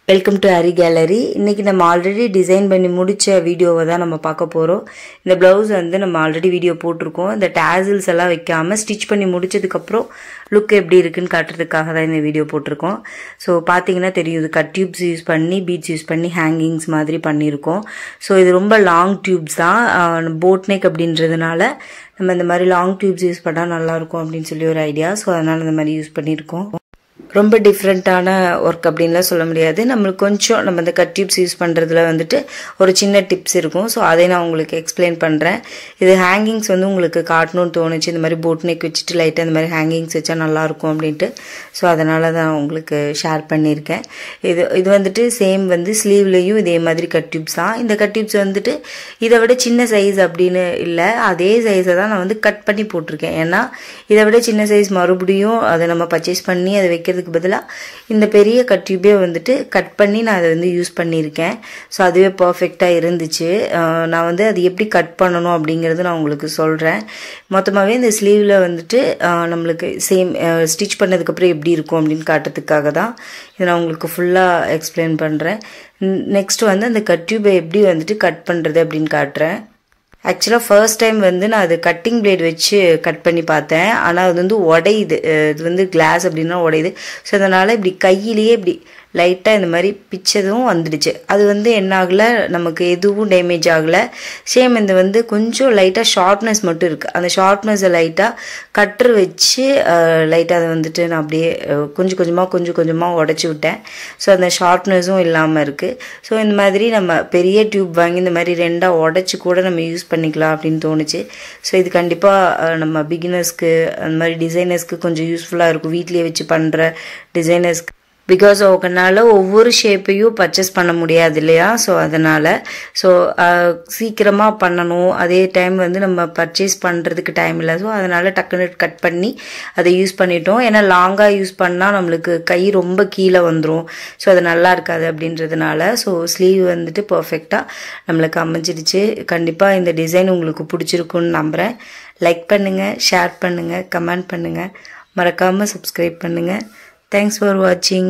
Welcome to Aari Gallery. இன்னைக்கு நம்ம already design பண்ணி முடிச்ச வீடியோவை தான் நம்ம பார்க்க போறோம். இந்த blouse வந்து நம்ம ஆல்ரெடி வீடியோ போட்டுருக்கோம். இந்த tassels எல்லாம் வைக்காம ஸ்டிட்ச் பண்ணி முடிச்சதுக்கு அப்புறம் லுக் எப்படி இருக்குன்னு காட்டுறதுக்காக தான் இந்த வீடியோ போட்டுருக்கோம். சோ பாத்தீங்கன்னா தெரியும் இது கட் டியூப்ஸ் யூஸ் பண்ணி பீட்ஸ் யூஸ் பண்ணி ஹேங்கிங்ஸ் மாதிரி பண்ணிருக்கோம். சோ இது ரொம்ப லாங் டியூப்ஸ் தான். போட் நெக் அப்படின்றதுனால நம்ம இந்த மாதிரி லாங் டியூப்ஸ் யூஸ் பண்ணா நல்லா இருக்கும் அப்படினு சொல்லி ஒரு ஐடியா. சோ அதனால இந்த மாதிரி யூஸ் பண்ணிருக்கோம். ரொம்ப டிஃபரண்டான வர்க் அப்படின்லாம் சொல்ல முடியாது. நம்மளுக்கு கொஞ்சம் நம்ம இந்த கட் டியூப்ஸ் யூஸ் பண்றதுல வந்துட்டு ஒரு சின்ன டிப்ஸ் இருக்கும். சோ அதை நான் உங்களுக்கு எக்ஸ்பிளைன் பண்றேன். இது ஹேங்கிங்ஸ் வந்து உங்களுக்கு காட்டணும்னு தோணுச்சு. இந்த மாதிரி போட் நெக் வச்சிட்டு லைட்டா இந்த மாதிரி ஹேங்கிங்ஸ் வச்சா நல்லா இருக்கும் அப்படினு. சோ அதனால தான் உங்களுக்கு ஷேர் பண்ணிருக்கேன். இது வந்துட்டு சேம் வந்து ஸ்லீவ்லயும் இதே மாதிரி கட் டியூப்ஸ் தான். இந்த கட் டியூப்ஸ் வந்துட்டு இதை விட சின்ன சைஸ் அப்படின்னு இல்ல, அதே சைஸை தான் நான் வந்து கட் பண்ணி போட்டிருக்கேன். ஏன்னா இதை விட சின்ன சைஸ் மறுபடியும் அதை நம்ம பர்ச்சேஸ் பண்ணி அதை வைக்கிறதுக்கு பதிலா இந்த பெரிய கட் டியூபே வந்துட்டு கட் பண்ணி நான் அதை வந்து யூஸ் பண்ணியிருக்கேன். ஸோ அதுவே பர்ஃபெக்டா இருந்துச்சு. நான் வந்து அது எப்படி கட் பண்ணணும் அப்படிங்கறது நான் உங்களுக்கு சொல்றேன். மொத்தமாவே இந்த ஸ்லீவ்ல வந்துட்டு நம்மளுக்கு சேம் ஸ்டிச் பண்ணதுக்கு அப்புறம் எப்படி இருக்கும் அப்படின்னு காட்டுறதுக்காக தான் இதை நான் உங்களுக்கு ஃபுல்லா எக்ஸ்பிளைன் பண்றேன். நெக்ஸ்ட் வந்து அந்த கட் டியூபை எப்படி வந்துட்டு கட் பண்றது அப்படின்னு காட்டுறேன். ஆக்சுவலா ஃபர்ஸ்ட் டைம் வந்து நான் அது கட்டிங் பிளேட் வச்சு கட் பண்ணி பார்த்தேன். ஆனா அது வந்து உடையுது. இது வந்து கிளாஸ் அப்படின்னா உடையுது. ஸோ அதனால இப்படி கையிலேயே இப்படி லைட்டா இந்த மாதிரி பிச்சதும் வந்துடுச்சு. அது வந்து என்ன ஆகல, நமக்கு எதுவும் டேமேஜ் ஆகல. சேம் இந்த வந்து கொஞ்சம் லைட்டா ஷார்ப்னஸ் மட்டும் இருக்கு. அந்த ஷார்ப்னஸை லைட்டா கட்டர் வச்சு லைட்டா அதை வந்துட்டு நான் அப்படியே கொஞ்சம் கொஞ்சமா உடைச்சு விட்டேன். ஸோ அந்த ஷார்ப்னஸும் இல்லாம இருக்கு. ஸோ இந்த மாதிரி நம்ம பெரிய டியூப் வாங்கி இந்த மாதிரி ரெண்டா உடைச்சு கூட நம்ம யூஸ் பண்ணிக்கலாம் அப்படின்னு தோணுச்சு. ஸோ இது கண்டிப்பா நம்ம பிகினர்ஸ்க்கு அந்த மாதிரி டிசைனர்ஸ்க்கு கொஞ்சம் யூஸ்ஃபுல்லா இருக்கும். வீட்லயே வச்சு பண்ற டிசைனர்ஸ்க்கு. பிகாஸ் அவங்கனால ஒவ்வொரு ஷேப்பையும் பர்ச்சேஸ் பண்ண முடியாது இல்லையா. ஸோ அதனால சீக்கிரமா பண்ணணும். அதே டைம் வந்து நம்ம பர்ச்சேஸ் பண்றதுக்கு டைம் இல்லை. ஸோ அதனால டக்குனு கட் பண்ணி அதை யூஸ் பண்ணிட்டோம். ஏன்னா லாங்கா யூஸ் பண்ணா நம்மளுக்கு கை ரொம்ப கீழே வந்துடும். ஸோ அது நல்லா இருக்காது அப்படின்றதுனால ஸோ ஸ்லீவ் வந்துட்டு பர்ஃபெக்டா நம்மளுக்கு அமைஞ்சிடுச்சு. கண்டிப்பா இந்த டிசைன் உங்களுக்கு பிடிச்சிருக்குன்னு நம்புறேன். லைக் பண்ணுங்க, ஷேர் பண்ணுங்க, கமெண்ட் பண்ணுங்க, மறக்காம சப்ஸ்கிரைப் பண்ணுங்க. Thanks for watching.